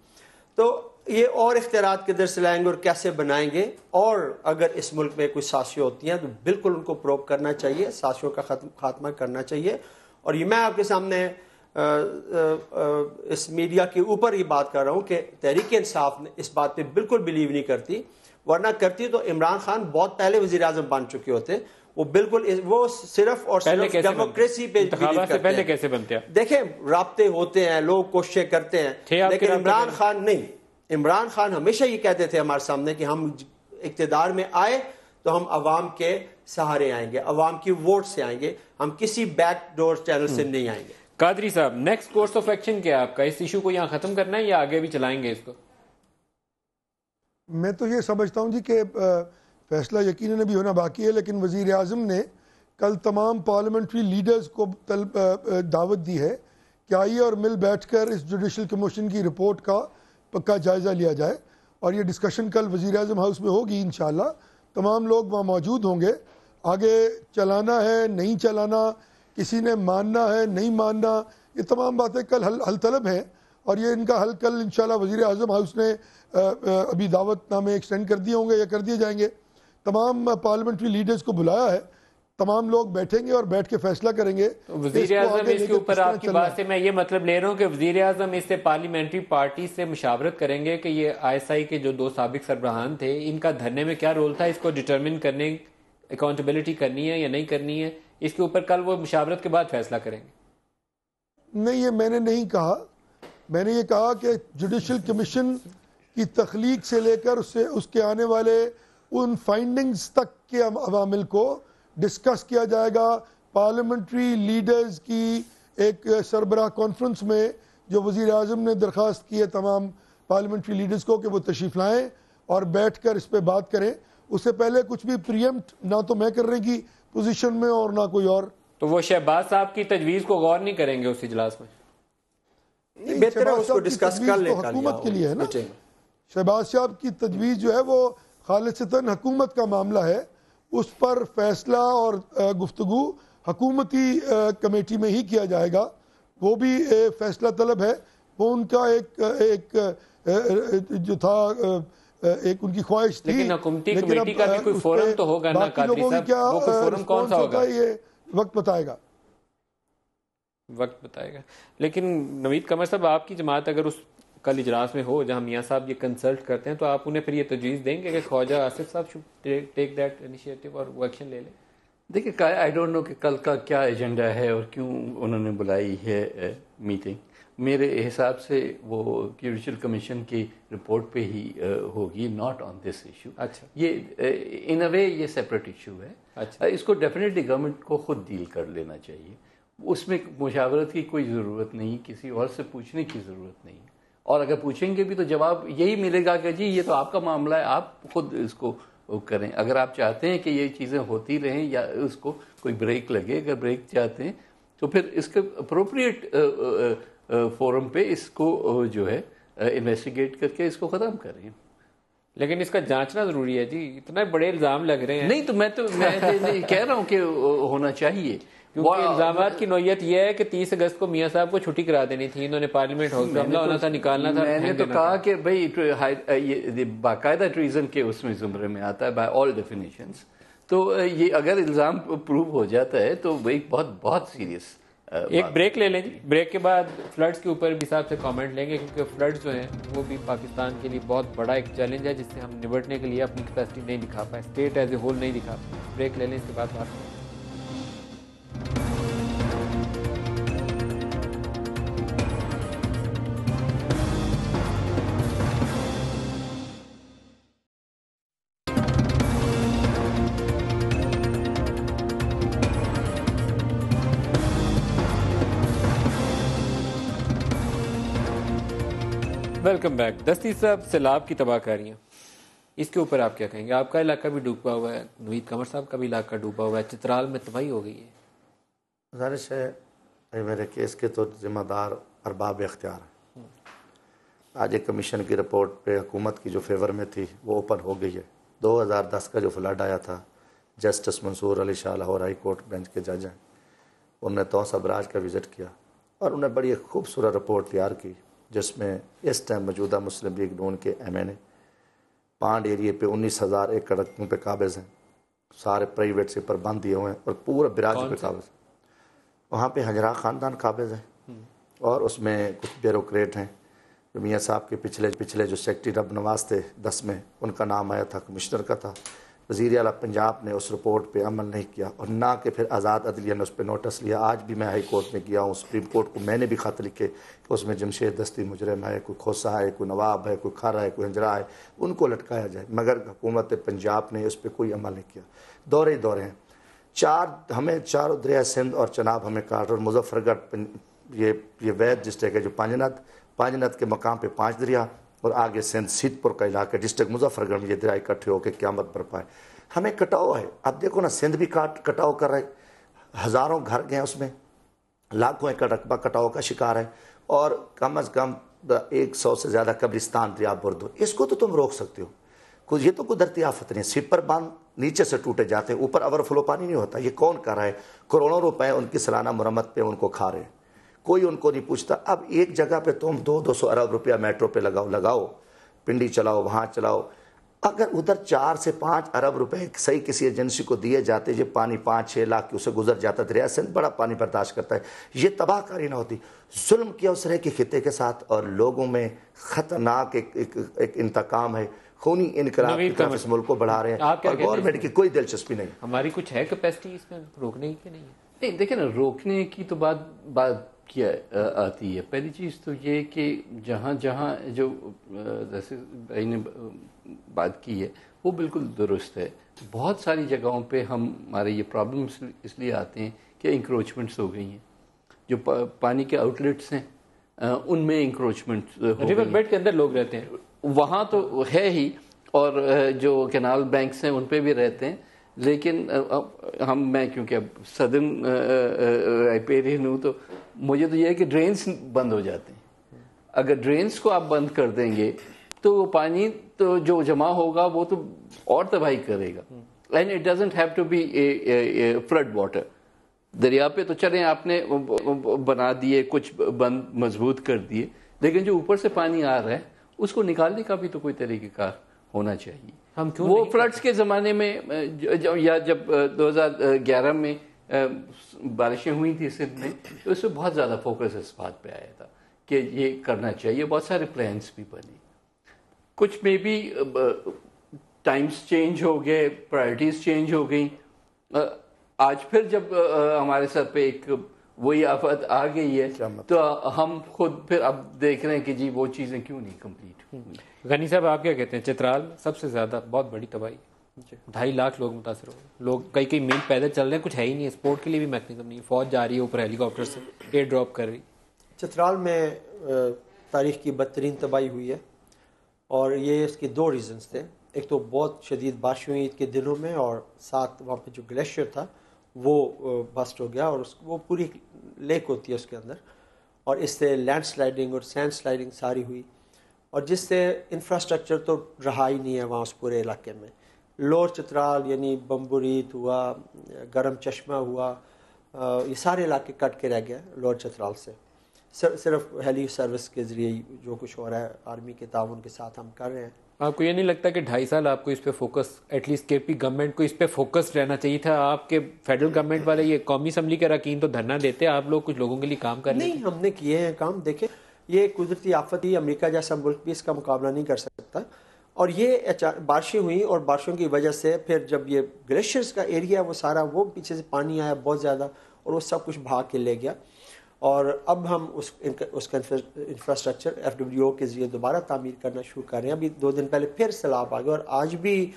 تو یہ اور اختیارات کدھر سے لائیں گے اور کیسے بنائیں گے؟ اور اگر اس ملک میں کوئی سازشیں ہوتی ہیں تو بالکل ان کو پروب کرنا چاہیے, سازشوں کا خاتمہ کرنا چاہیے. اور یہ میں آپ کے سامنے اس میڈیا کے اوپر یہ بات کر رہا ہوں کہ تحریک انصاف نے اس بات پہ بالکل بلیو نہیں کرتی, ورنہ کرتی تو عمران خان بہت پہلے وزیر اعظم بن چکے ہوتے. وہ بالکل وہ صرف اور صرف ڈیموکریسی پہ انتخابات سے پہلے کیسے بنتے ہیں؟ دیکھیں رابطے ہوتے ہیں, لوگ کوششیں کرتے ہیں, لیکن عمران خان نہیں. عمران خان ہمیشہ یہ کہتے تھے ہمارے سامنے کہ ہم اقتدار میں آئے تو ہم عوام کے سہارے آئیں گے, عوام کی ووٹ سے آئیں گے, ہم کسی بیک ڈور چینل سے نہیں آئیں گے. قادری صاحب نیکسٹ کورس آف ایکشن کیا آپ کا؟ اس ایشو کو یہاں ختم کرنا ہے یا آگے بھی چلائیں گے اس کو؟ میں تو یہ سمجھتا ہوں جی کہ فیصلہ یقیناً بھی ہونا باقی ہے, لیکن وزیر اعظم نے کل تمام پارلیمنٹری لیڈرز کو دعوت دی ہے کہ آئیے اور مل بیٹھ کر اس جوڈیشل کمیشن کی رپورٹ کا پکا جائزہ لیا جائے. اور یہ ڈسکشن کل وزیر اعظم ہاؤس میں ہوگی انشاءاللہ. تمام لوگ وہاں موجود ہوں گے. آگے چلانا ہے نہیں چلانا, کسی نے ماننا ہے نہیں ماننا, یہ تمام باتیں کل حل طلب ہیں اور یہ ان کا حل کل انشاءاللہ وزیر اعظم ہاؤس نے ابھی دعوت نامے ایکسٹینڈ کر دیے ہوں گے یا کر دیے جائیں گے. تمام پارلیمنٹری لیڈرز کو بلایا ہے, تمام لوگ بیٹھیں گے اور بیٹھ کے فیصلہ کریں گے. وزیر اعظم اس کے اوپر آپ کی بات سے میں یہ مطلب لے رہا ہوں کہ وزیر اعظم اس سے پارلیمنٹری پارٹی سے مشاورت کریں گے کہ یہ آئی ایس آئی کے جو 2 سابق سربراہان تھے ان کا دھرنے میں کیا رول تھا, اس کو ڈٹرمن کرنے, اکاؤنٹیبلٹی کرنی ہے یا نہیں کرنی ہے, اس کے اوپر کل وہ مشاورت کے بعد فیصلہ کریں گے. نہیں, یہ میں نے نہیں کہا. میں نے یہ کہا کہ جوڈیشل کمیشن کی تخلیق سے لے کر اس کے آنے والے ان فائنڈنگز تک کے عوامل کو ڈسکس کیا جائے گا. پارلیمنٹری لیڈرز کی ایک سربراہ کانفرنس میں جو وزیر اعظم نے درخواست کی ہے تمام پارلیمنٹری لیڈرز کو کہ وہ تشریف لائیں اور بیٹھ کر اس پہ بات کریں. اس سے پہلے کچھ بھی پریمپٹ نہ تو میں کرنے کی پوزیشن میں اور نہ کوئی اور. تو وہ شہباز صاحب کی تجویز کو غور نہیں کریں گے اس اجلاس میں؟ بہتر ہے اس کو ڈسکس کر لیں. حکومت کے لیے ہے نا, شہباز صاحب کی تجویز جو ہے وہ خالصتاً حکومت کا معاملہ ہے, اس پر فیصلہ اور گفتگو حکومتی کمیٹی میں ہی کیا جائے گا. وہ بھی فیصلہ طلب ہے. وہ ان کا ایک جو تھا ایک ان کی خواہش تھی. لیکن حکومتی کمیٹی کا بھی کوئی فورم تو ہوگا نا قادری صاحب, وہ کوئی فورم کون سا ہوگا یہ وقت بتائے گا. لیکن نوید قمر صاحب, آپ کی جماعت اگر اس کل اجلاس میں ہو جہاں میاں صاحب یہ کنسلٹ کرتے ہیں, تو آپ انہیں پھر یہ تجویز دیں گے کہ خواجہ آصف صاحب شوڈ ٹیک دیٹ انیشیٹو اور وہ ایکشن لے لیں؟ دیکھیں, آئی ڈونٹ نو کہ کل کا کیا ایجنڈا ہے اور کیوں انہوں نے بلائی ہے میٹنگ. میرے حساب سے وہ جوڈیشل کمیشن کی رپورٹ پہ ہی ہوگی, ناٹ آن دس ایشو. اچھا, یہ ان اے وے یہ سیپریٹ ایشو ہے. اچھا, اس کو ڈیفینیٹلی گورنمنٹ کو خود ڈیل کر لینا چاہیے. اس میں مشاورت کی کوئی ضرورت نہیں, کسی اور سے پوچھنے کی ضرورت نہیں. اور اگر پوچھیں گے بھی تو جواب یہی ملے گا کہ جی یہ تو آپ کا معاملہ ہے, آپ خود اس کو کریں. اگر آپ چاہتے ہیں کہ یہ چیزیں ہوتی رہیں یا اس کو کوئی بریک لگے, اگر بریک چاہتے ہیں تو پھر اس کے اپروپریٹ فورم پہ اس کو جو ہے انویسٹیگیٹ کر کے اس کو ختم کریں. لیکن اس کا جانچنا ضروری ہے جی, اتنے بڑے الزام لگ رہے ہیں. نہیں تو میں کہہ رہا ہوں کہ ہونا چاہیے, کیونکہ الزامات کی نوعیت یہ ہے کہ 30 اگست کو میاں صاحب کو چھٹی کرا دینی تھی, انہوں نے پارلیمنٹ ہاؤس میں حملہ ہونا تھا, نکالنا تھا. میں نے تو کہا کہ بھائی باقاعدہ ٹریزن کے اس میں زمرے میں آتا ہے بائی آل ڈیفینیشنز. تو یہ اگر الزام پروو ہو جاتا ہے تو وہ ایک بہت بہت سیریس. ایک بریک لے لیں جی, بریک کے بعد فلڈز کے اوپر بھی صاحب سے کامنٹ لیں گے, کیونکہ فلڈز جو ہیں وہ بھی پاکستان کے لیے بہت بڑا ایک چیلنج ہے جس سے ہم نبٹنے کے لیے اپنی کیپیسٹی نہیں دکھا پائے, اسٹیٹ ایز اے ہول نہیں دکھا پائے. بریک لے لیں, اس کے بعد بات کریں. Welcome back. دستی صاحب, سیلاب کی تباہ کاریاں, اس کے اوپر آپ کیا کہیں گے؟ آپ کا علاقہ بھی ڈوبا ہوا ہے, نوید قمر صاحب کا بھی علاقہ ڈوبا ہوا ہے, چترال میں تباہی ہو گئی ہے. گزارش ہے میرے کیس کے تو ذمہ دار ارباب اختیار ہیں. آج ایک کمیشن کی رپورٹ پہ حکومت کی جو فیور میں تھی وہ اوپن ہو گئی ہے. 2010 کا جو فلڈ آیا تھا, جسٹس منصور Ali Shah Lahore high court bench کے جج ہیں, انہوں نے توسا براج کا وزٹ کیا اور انہوں نے بڑی خوبصورت رپورٹ تیار کی جس میں اس ٹائم موجودہ مسلم لیگ نون کے ایم این اے پانڈ ایریے پہ 19,000 ایکڑ پہ قابض ہیں, سارے پرائیویٹ سے پربند دیے ہوئے ہیں اور پورا براج پہ قابض ہیں. وہاں پہ ہجرا خاندان قابض ہیں اور اس میں کچھ بیوروکریٹ ہیں. جو میاں صاحب کے پچھلے جو سیکٹری رب نواز تھے 10 میں, ان کا نام آیا تھا, کمشنر کا تھا. وزیر اعلیٰ پنجاب نے اس رپورٹ پہ عمل نہیں کیا اور نہ کہ پھر آزاد عدلیہ نے اس پہ نوٹس لیا. آج بھی میں ہائی کورٹ میں گیا ہوں, سپریم کورٹ کو میں نے بھی خط لکھے کہ اس میں جمشید دستی مجرم ہے, کوئی کھوسا ہے, کوئی نواب ہے, کوئی کھر ہے, کوئی ہنجرا ہے, ان کو لٹکایا جائے. مگر حکومت پنجاب نے اس پہ کوئی عمل نہیں کیا. دورے ہیں, ہمیں چاروں دریا سندھ اور چناب ہمیں کاٹ, اور مظفر گڑھ یہ وید ڈسٹرکٹ ہے جو پانجنت کے مقام پہ 5 دریا, اور آگے سندھ سیت پور کا علاقہ ڈسٹرکٹ مظفر گڑھ میں یہ دریا اکٹھے ہو کے قیامت برپا ہے. ہمیں کٹاؤ ہے. اب دیکھو نا, سندھ بھی کٹاؤ کر رہے, ہزاروں گھر گئے اس میں, لاکھوں ایکڑ رقبہ کٹاؤ کا شکار ہے, اور کم از کم 100 سے زیادہ قبرستان دریا بردو. اس کو تو تم روک سکتے ہو, یہ تو قدرتی آفت نہیں. سپر باندھ نیچے سے ٹوٹے جاتے ہیں, اوپر اوور فلو پانی نہیں ہوتا. یہ کون کر رہا ہے؟ کروڑوں روپے ان کی سالانہ مرمت پہ ان کو کھا رہے ہیں, کوئی ان کو نہیں پوچھتا. اب ایک جگہ پہ تم 200 ارب روپیہ میٹرو پہ لگاؤ, پنڈی چلاؤ, وہاں چلاؤ. اگر ادھر 4 سے 5 ارب روپے صحیح کسی ایجنسی کو دیے جاتے, یہ پانی 5-6 لاکھ کی اسے گزر جاتا. دریا سندھ بڑا پانی برداشت کرتا ہے. یہ تباہ کاری نہ ہوتی. ظلم کیا اس طرح کے خطے کے ساتھ, اور لوگوں میں خطرناک ایک انتقام ہے. خونی انقلاب کی طرف اس ملک کو بڑھا رہے ہیں, اور گورنمنٹ کی کوئی دلچسپی نہیں. ہماری کچھ ہے کیپیسٹی اس میں روکنے کی نہیں ہے؟ نہیں, دیکھیں نا, روکنے کی تو بات کیا آتی ہے. پہلی چیز تو یہ کہ جہاں جو جیسے بھائی نے بات کی ہے وہ بالکل درست ہے. بہت ساری جگہوں پہ ہمارے یہ پرابلمس اس لیے آتے ہیں کہ انکروچمنٹس ہو گئی ہیں. جو پانی کے آؤٹ لیٹس ہیں ان میں انکروچمنٹ, ریور بیڈ کے اندر لوگ رہتے ہیں, وہاں تو ہے ہی, اور جو کینال بینکس ہیں ان پہ بھی رہتے ہیں. لیکن میں کیونکہ اب سدرن رائپیرین ہوں, تو مجھے تو یہ ہے کہ ڈرینس بند ہو جاتے ہیں. اگر ڈرینس کو آپ بند کر دیں گے تو وہ پانی تو جو جمع ہوگا وہ تو اور تباہی کرے گا. And it doesn't have to be flood water. دریا پہ تو چلیں آپ نے بنا دیے, کچھ بند مضبوط کر دیے, لیکن جو اوپر سے پانی آ رہا ہے اس کو نکالنے کا بھی تو کوئی طریقہ کار ہونا چاہیے. ہم کیوں وہ فلڈس کے زمانے میں یا جب 2011 میں بارشیں ہوئی تھی سندھ میں, تو اس میں بہت زیادہ فوکس اس بات پہ آیا تھا کہ یہ کرنا چاہیے. بہت سارے پلانس بھی بنے, کچھ میں بھی ٹائمز چینج ہو گئے, پرائرٹیز چینج ہو گئیں. آج پھر جب ہمارے سر پہ ایک وہی آفت آ گئی ہے تو ہم خود پھر اب دیکھ رہے ہیں کہ جی وہ چیزیں کیوں نہیں کمپلیٹ ہوئی. غنی صاحب آپ کیا کہتے ہیں؟ چترال سب سے زیادہ بہت بڑی تباہی, 2.5 لاکھ لوگ متاثر ہو گئے. لوگ کئی میل پیدل چل رہے ہیں, کچھ ہے ہی نہیں, سپورٹ کے لیے بھی میکنزم نہیں. فوج جا رہی ہے اوپر ہیلی کاپٹر سے ایئر ڈراپ کر رہی. چترال میں تاریخ کی بدترین تباہی ہوئی ہے, اور یہ اس کے 2 ریزنز تھے. ایک تو بہت شدید بارشیں ہوئی عید کے دنوں میں, اور ساتھ وہاں پہ جو گلیشیئر تھا وہ بسٹ ہو گیا, اور وہ پوری لیک ہوتی ہے اس کے اندر, اور اس سے لینڈ سلائڈنگ اور سینڈ سلائڈنگ ساری ہوئی, اور جس سے انفراسٹرکچر تو رہا ہی نہیں ہے وہاں اس پورے علاقے میں. لور چترال یعنی بمبوریت ہوا, گرم چشمہ ہوا, یہ سارے علاقے کٹ کے رہ گیا لور چترال سے. صرف ہیلی سروس کے ذریعے جو کچھ ہو رہا ہے آرمی کے تعاون کے ساتھ ہم کر رہے ہیں. آپ کو یہ نہیں لگتا کہ 2.5 سال آپ کو اس پہ فوکس, ایٹ لیسٹ کے پی گورنمنٹ کو اس پہ فوکس رہنا چاہیے تھا؟ آپ کے فیڈرل گورنمنٹ والے یہ قومی اسمبلی کے اراکین تو دھرنا دیتے, آپ لوگ کچھ لوگوں کے لیے کام کر رہے ہیں. نہیں, ہم نے کیے ہیں کام. دیکھیں یہ قدرتی آفت ہی, امریکہ جیسا ملک بھی اس کا مقابلہ نہیں کر سکتا, اور یہ بارشیں ہوئیں, اور بارشوں کی وجہ سے پھر جب یہ گلیشیئرز کا ایریا وہ سارا, وہ پیچھے سے پانی آیا بہت زیادہ, اور وہ سب کچھ بھاگ کے لے گیا. اور اب ہم اس کا انفراسٹرکچر FWO کے ذریعے دوبارہ تعمیر کرنا شروع کر رہے ہیں. ابھی 2 دن پہلے پھر سیلاب آ گیا, اور آج بھی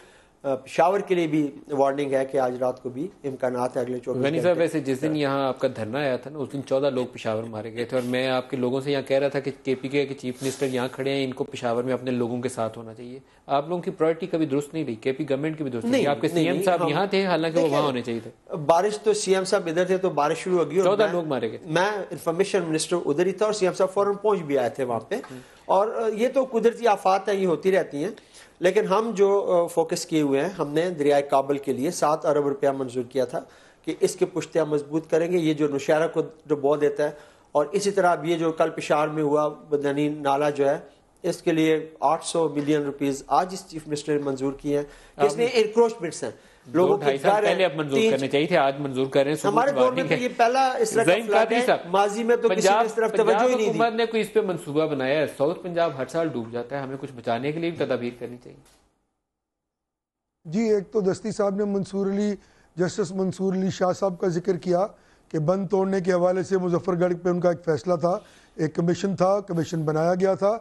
پشاور کے لیے بھی وارننگ ہے کہ آج رات کو بھی امکانات ہے اگلے 24 گھنٹے. غنی صاحب ویسے جس دن یہاں آپ کا دھرنا آیا تھا نا, اس دن 14 لوگ پشاور مارے گئے تھے, اور میں آپ کے لوگوں سے یہاں کہہ رہا تھا کہ KPK کے چیف منسٹر یہاں کھڑے ہیں, ان کو پشاور میں اپنے لوگوں کے ساتھ ہونا چاہیے. آپ لوگوں کی پرائرٹی کبھی درست نہیں رہی, KP گورنمنٹ کی بھی درست نہیں. آپ کے CM صاحب یہاں تھے, حالانکہ وہ وہاں ہونے چاہیے تھے. بارش تو CM صاحب ادھر تھے تو بارش شروع ہو گئی, 14 لوگ مارے گئے. میں انفارمیشن منسٹر ادھر ہی تھا, اور CM صاحب فوراً پہنچ بھی آئے تھے وہاں پہ. اور یہ تو قدرتی آفات ہیں, یہ ہوتی رہتی ہیں. لیکن ہم جو فوکس کیے ہوئے ہیں, ہم نے دریائے کابل کے لیے 7 ارب روپیہ منظور کیا تھا کہ اس کے پشتیاں مضبوط کریں گے, یہ جو نوشہرہ کو ڈبو دیتا ہے. اور اسی طرح اب یہ جو کل پشاور میں ہوا بدنانی نالا جو ہے, اس کے لیے 800 ملین روپیز آج اس چیف منسٹر نے منظور کیے ہیں. اس میں انکروچمنٹس ہیں, لوگوں کے گھر پہلے اب منظور کرنے چاہیے تھے, آج منظور کر رہے ہیں. ہمارے دور میں تو یہ پہلا اس طرح کا فلڈ ہے, ماضی میں تو کسی نے اس طرف توجہ ہی نہیں دی. حکومت نے کوئی اس پہ منصوبہ بنایا ہے؟ ساؤتھ پنجاب ہر سال ڈوب جاتا ہے, ہمیں کچھ بچانے کے لیے بھی تدابیر کرنی چاہیے. جی, ایک تو دستی صاحب نے جسٹس منصور علی شاہ صاحب کا ذکر کیا کہ بند توڑنے کے حوالے سے مظفر گڑھ پہ ان کا ایک فیصلہ تھا, ایک کمیشن تھا, کمیشن بنایا گیا تھا.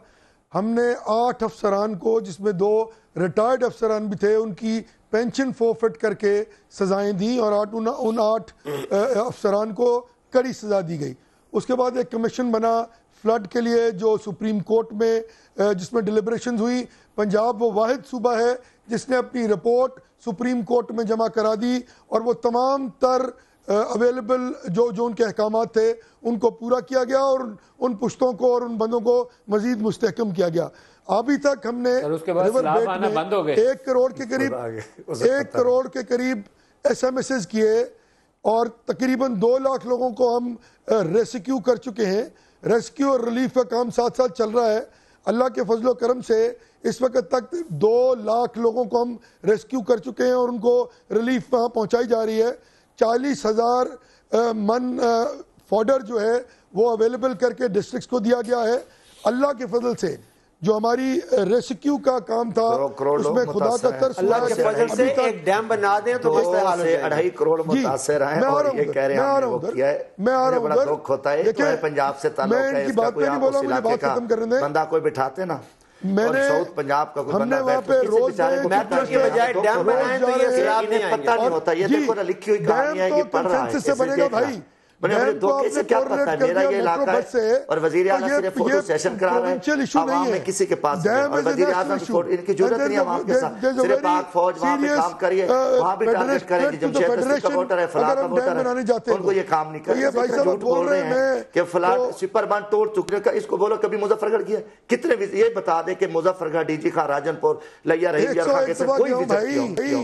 ہم نے 8 افسران کو, جس میں 2 ریٹائرڈ افسران بھی تھے, ان کی پینشن فورفٹ کر کے سزائیں دیں, اور ان 8 افسران کو کڑی سزا دی گئی. اس کے بعد ایک کمیشن بنا فلڈ کے لیے جو سپریم کورٹ میں, جس میں ڈیلیبریشنز ہوئی. پنجاب وہ واحد صوبہ ہے جس نے اپنی رپورٹ سپریم کورٹ میں جمع کرا دی, اور وہ تمام تر اویلیبل جو ان کے احکامات تھے ان کو پورا کیا گیا, اور ان پشتوں کو اور ان بندوں کو مزید مستحکم کیا گیا. ابھی تک ہم نے ریور بیٹ میں 1 کروڑ کے قریب SMS کیے, اور تقریباً 2 لاکھ لوگوں کو ہم ریسکیو کر چکے ہیں. ریسکیو اور ریلیف کا کام ساتھ ساتھ چل رہا ہے. اللہ کے فضل و کرم سے اس وقت تک 2 لاکھ لوگوں کو ہم ریسکیو کر چکے ہیں, اور ان کو ریلیف وہاں پہنچائی جا رہی ہے. 40,000 من فوڈر جو ہے وہ اویلیبل کر کے ڈسٹرکٹس کو دیا گیا ہے. اللہ کے فضل سے جو ہماری ریسکیو کا کام تھا اس میں خدا کا ترس, اللہ کے فضل سے ایک ڈیم بنا دیں تو 2.5 کروڑ متاثر ہیں, اور یہ کہہ رہے ہیں ہم نے وہ کیا ہے. مجھے بڑا دکھ ہوتا ہے کہ پنجاب سے تعلق ہے, اس کا کوئی آپ اس علاقے کا بندہ کوئی بٹھاتے نا, اور ساؤتھ پنجاب کا کوئی بندہ بیٹھ تو کسی بیچارے کو ڈیم بنائیں تو یہ سیلاب نہیں پتہ نہیں ہوتا. یہ دیکھو نا, لکھی ہوئی کہانی ہے, یہ پڑھ رہا ہے, اسے دیکھ رہا ہے. بڑے دھوکے سے کیا پتہ ہے, میرا یہ علاقہ ہے اور وزیر اعلیٰ صرف فوٹو سیشن کرا رہا ہے, عوام میں کسی کے پاس نہیں, اور وزیر اعظم ان کی ضرورت نہیں عوام کے ساتھ. صرف پاک فوج وہاں پہ کام کریے, وہاں بھی ٹارگٹ کریں کہ جمشید رسول کا ووٹر ہے, فلاں کا ووٹر ہے, ان کو یہ کام نہیں کریں. جھوٹ بول رہے ہیں کہ فلاں سپر بند توڑ چکے کا, اس کو بولو کبھی مظفر گڑھ کیا کتنے, یہ بتا دیں کہ مظفر گڑھ, DG خان راجن پور, لیا رحیم یار خان کے ساتھ کوئی وزٹ کیوں.